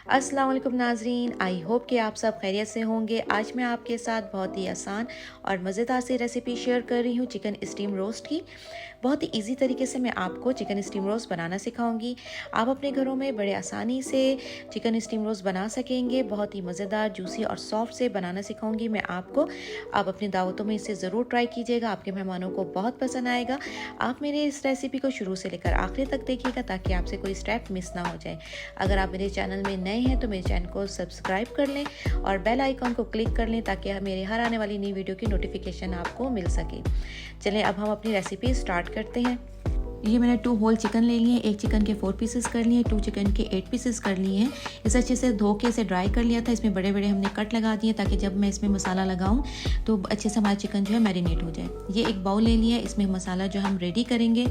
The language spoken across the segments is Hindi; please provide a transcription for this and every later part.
अस्सलाम वालेकुम नाजरीन, आई होप कि आप सब खैरियत से होंगे। आज मैं आपके साथ बहुत ही आसान और मज़ेदार सी रेसिपी शेयर कर रही हूँ चिकन स्टीम रोस्ट की। बहुत ही इजी तरीके से मैं आपको चिकन स्टीम रोस्ट बनाना सिखाऊंगी। आप अपने घरों में बड़े आसानी से चिकन स्टीम रोस्ट बना सकेंगे। बहुत ही मज़ेदार, जूसी और सॉफ्ट से बनाना सिखाऊंगी मैं आपको। आप अपनी दावतों में इसे ज़रूर ट्राई कीजिएगा, आपके मेहमानों को बहुत पसंद आएगा। आप मेरे इस रेसिपी को शुरू से लेकर आखिरी तक देखिएगा ताकि आपसे कोई स्टेप मिस ना हो जाए। अगर आप मेरे चैनल में नए हैं तो मेरे चैनल को सब्सक्राइब कर लें और बेल आइकॉन को क्लिक कर लें ताकि मेरे हर आने वाली नई वीडियो की नोटिफिकेशन आपको मिल सके। चलें अब हम अपनी रेसिपी स्टार्ट करते हैं। ये मैंने 2 होल चिकन ले लिए हैं। एक चिकन के 4 पीसेस कर लिए, 2 चिकन के 8 पीसेस कर लिए हैं। इसे अच्छे से धो के इसे ड्राई कर लिया था। इसमें बड़े बड़े हमने कट लगा दिए ताकि जब मैं इसमें मसाला लगाऊं तो अच्छे से हमारा चिकन जो है मैरिनेट हो जाए। ये एक बाउल ले लिया है, इसमें मसाला जो हम रेडी करेंगे।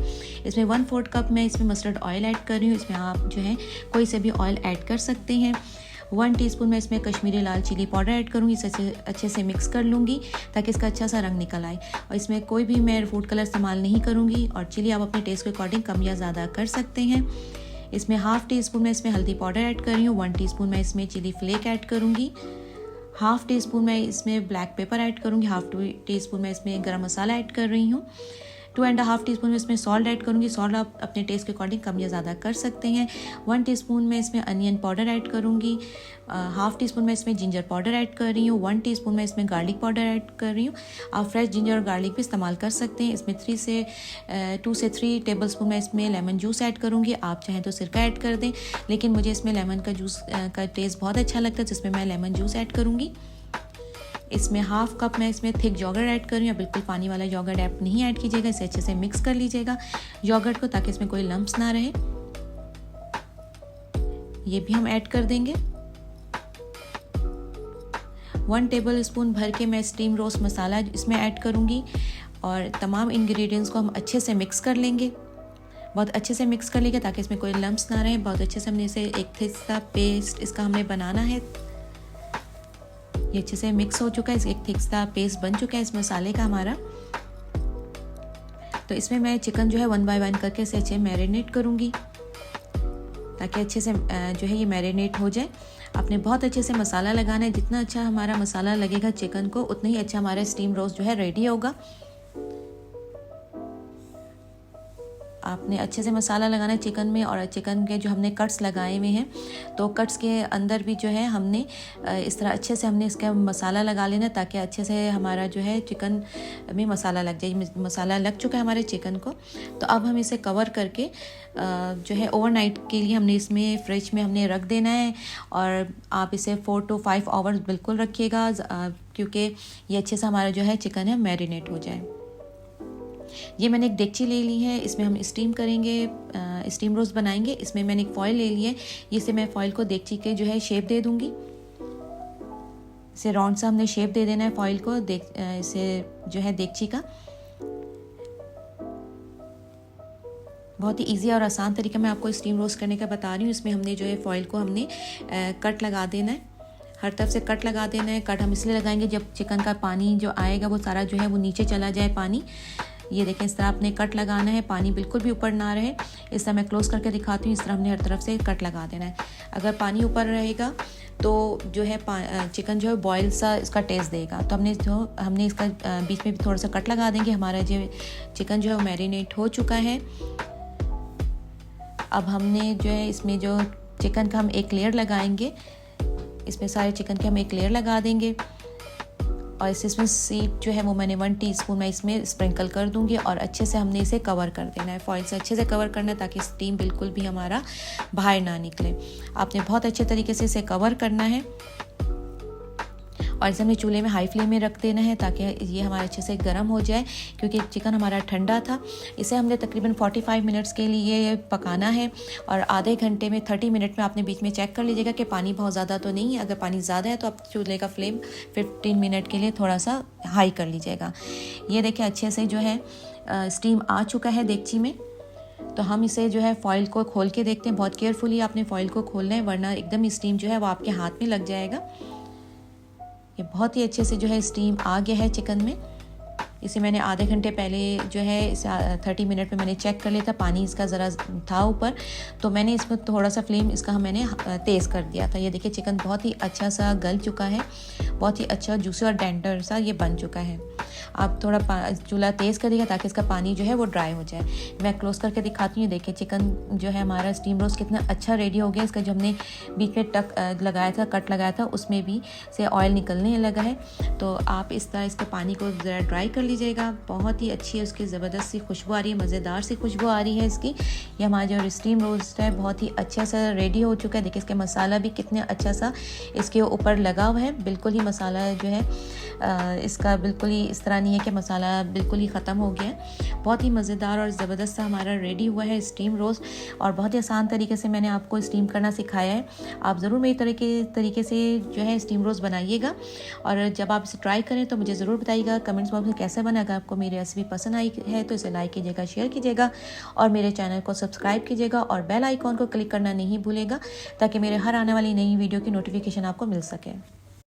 इसमें 1/4 कप मैं इसमें मस्टर्ड ऑयल ऐड कर रही हूँ। इसमें आप जो है कोई से भी ऑयल ऐड कर सकते हैं। 1 टीस्पून मैं इसमें कश्मीरी लाल चिली पाउडर ऐड करूँगी। इसे अच्छे से मिक्स कर लूँगी ताकि इसका अच्छा सा रंग निकल आए। और इसमें कोई भी मैं फूड कलर इस्तेमाल नहीं करूँगी। और चिली आप अपने टेस्ट के अकॉर्डिंग कम या ज़्यादा कर सकते हैं। इसमें 1/2 टीस्पून मैं इसमें हल्दी पाउडर ऐड कर रही हूँ। 1 टीस्पून मैं इसमें चिली फ्लेक ऐड करूँगी। 1/2 टीस्पून मैं इसमें ब्लैक पेपर ऐड करूँगी। 1/2 टीस्पून मैं इसमें गरम मसाला ऐड कर रही हूँ। 2.5 टीस्पून में इसमें सॉल्ट ऐड करूँगी। सॉल्ट आप अपने टेस्ट के अकॉर्डिंग कम या ज़्यादा कर सकते हैं। 1 टीस्पून में इसमें अनियन पाउडर ऐड करूँगी। 1/2 टीस्पून में इसमें जिंजर पाउडर ऐड कर रही हूँ। 1 टीस्पून में इसमें गार्लिक पाउडर ऐड कर रही हूँ। आप फ्रेश जिंजर और गार्लिक भी इस्तेमाल कर सकते हैं। इसमें 2 से 3 टेबल स्पून में इसमें लेमन जूस ऐड करूँगी। आप चाहें तो सिरका ऐड कर दें, लेकिन मुझे इसमें लेमन का जूस का टेस्ट बहुत अच्छा लगता है, जिसमें मैं लेमन जूस ऐड करूँगी। इसमें 1/2 कप मैं इसमें थिक योगर्ट ऐड कर रही हूँ। बिल्कुल पानी वाला योगर्ट ऐड नहीं ऐड कीजिएगा। इसे अच्छे से मिक्स कर लीजिएगा योगर्ट को ताकि इसमें कोई लम्प्स ना रहे। ये भी हम ऐड कर देंगे। 1 टेबल स्पून भर के मैं स्टीम रोस्ट मसाला इसमें ऐड करूँगी और तमाम इंग्रेडिएंट्स को हम अच्छे से मिक्स कर लेंगे। बहुत अच्छे से मिक्स कर लेंगे ताकि इसमें कोई लम्प्स ना रहे। बहुत अच्छे से हमने इसे एक थिक सा पेस्ट इसका हमने बनाना है। ये अच्छे से मिक्स हो चुका है, एक थिक सा पेस्ट बन चुका है इस मसाले का हमारा। तो इसमें मैं चिकन जो है 1 बाय 1 करके इसे अच्छे मैरिनेट करूँगी ताकि अच्छे से जो है ये मैरिनेट हो जाए। आपने बहुत अच्छे से मसाला लगाना है। जितना अच्छा हमारा मसाला लगेगा चिकन को, उतना ही अच्छा हमारा स्टीम रोस्ट जो है रेडी होगा। आपने अच्छे से मसाला लगाना है चिकन में। और चिकन के जो हमने कट्स लगाए हुए हैं तो कट्स के अंदर भी जो है हमने इस तरह अच्छे से हमने इसका मसाला लगा लेना ताकि अच्छे से हमारा जो है चिकन में मसाला लग जाए। मसाला लग चुका है हमारे चिकन को। तो अब हम इसे कवर करके जो है ओवरनाइट के लिए हमने इसमें फ्रिज में हमने रख देना है। और आप इसे 4 to 5 आवर्स बिल्कुल रखिएगा क्योंकि ये अच्छे से हमारा जो है चिकन है मैरिनेट हो जाए। ये मैंने एक डेगची ले ली है, इसमें हम स्टीम करेंगे, स्टीम रोस्ट बनाएंगे। इसमें मैंने एक फॉइल ले ली है। इसे मैं फॉइल को डेगची के जो है शेप दे दूंगी। इसे राउंड सा हमने शेप दे देना है फॉइल को, इसे जो है डेगची का। बहुत ही इजी और आसान तरीका मैं आपको स्टीम रोस्ट करने का बता रही हूँ। इसमें हमने जो है फॉइल को हमने कट लगा देना है, हर तरफ से कट लगा देना है। कट हम इसलिए लगाएंगे जब चिकन का पानी जो आएगा वो सारा जो है वो नीचे चला जाए पानी। ये देखें, इस तरह आपने कट लगाना है, पानी बिल्कुल भी ऊपर ना रहे। इस तरह मैं क्लोज करके दिखाती हूँ। इस तरह हमने हर तरफ से कट लगा देना है। अगर पानी ऊपर रहेगा तो जो है चिकन जो है बॉयल सा इसका टेस्ट देगा। तो हमने इसका बीच में भी थोड़ा सा कट लगा देंगे। हमारा जो चिकन जो है मैरिनेट हो चुका है। अब हमने जो है इसमें जो चिकन का हम एक लेयर लगाएंगे, इसमें सारे चिकन के हम एक लेयर लगा देंगे। और इसमें सीड जो है वो मैंने 1 टीस्पून मैं इसमें स्प्रिंकल कर दूंगी। और अच्छे से हमने इसे कवर कर देना है, फॉइल से अच्छे से कवर करना है ताकि स्टीम बिल्कुल भी हमारा बाहर ना निकले। आपने बहुत अच्छे तरीके से इसे कवर करना है। और इसे हमें चूल्हे में हाई फ्लेम में रख देना है ताकि ये हमारा अच्छे से गर्म हो जाए, क्योंकि चिकन हमारा ठंडा था। इसे हमने तकरीबन 45 मिनट्स के लिए पकाना है। और आधे घंटे में 30 मिनट में आपने बीच में चेक कर लीजिएगा कि पानी बहुत ज़्यादा तो नहीं है। अगर पानी ज़्यादा है तो आप चूल्हे का फ्लेम 15 मिनट के लिए थोड़ा सा हाई कर लीजिएगा। ये देखिए अच्छे से जो है स्टीम आ चुका है डेगची में। तो हम इसे जो है फॉइल को खोल के देखते हैं। बहुत केयरफुली आपने फॉइल को खोलना है, वरना एकदम स्टीम जो है वो आपके हाथ में लग जाएगा। ये बहुत ही अच्छे से जो है स्टीम आ गया है चिकन में। इसे मैंने आधे घंटे पहले जो है इसे 30 मिनट में मैंने चेक कर लिया था, पानी इसका ज़रा था ऊपर, तो मैंने इसमें थोड़ा सा फ्लेम इसका मैंने तेज़ कर दिया था। ये देखिए चिकन बहुत ही अच्छा सा गल चुका है, बहुत ही अच्छा जूसी और टेंडर सा ये बन चुका है। आप थोड़ा चूल्हा तेज़ करिएगा ताकि इसका पानी जो है वो ड्राई हो जाए। मैं क्लोज करके दिखाती हूँ। देखिए चिकन जो है हमारा स्टीम रोस्ट कितना अच्छा रेडी हो गया। इसका जो हमने बीच में लगाया था, कट लगाया था, उसमें भी से ऑयल निकलने लगा है। तो आप इस तरह इसके पानी को ज़रा ड्राई कर लीजिएगा। बहुत ही अच्छी उसकी ज़बरदस्त सी खुशबू आ रही है, मज़ेदार सी खुशबू आ रही है इसकी। ये हमारा जो स्टीम रोस्ट है बहुत ही अच्छा सा रेडी हो चुका है। देखिए इसके मसाला भी कितने अच्छा सा इसके ऊपर लगा हुआ है। बिल्कुल ही मसाला जो है इसका बिल्कुल ही इस तरह नहीं है कि मसाला बिल्कुल ही ख़त्म हो गया है। बहुत ही मज़ेदार और ज़बरदस्त सा हमारा रेडी हुआ है स्टीम रोस्ट, और बहुत ही आसान तरीके से मैंने आपको स्टीम करना सिखाया है। आप ज़रूर मेरी तरीके से जो है स्टीम रोस्ट बनाइएगा, और जब आप इसे ट्राई करें तो मुझे ज़रूर बताइएगा कमेंट्स बॉक्स में कैसे बना। अगर आपको मेरी रेसिपी पसंद आई है तो इसे लाइक कीजिएगा, शेयर कीजिएगा, और मेरे चैनल को सब्सक्राइब कीजिएगा, और बेल आइकॉन को क्लिक करना नहीं भूलेगा ताकि मेरे हर आने वाली नई वीडियो की नोटिफिकेशन आपको मिल सके।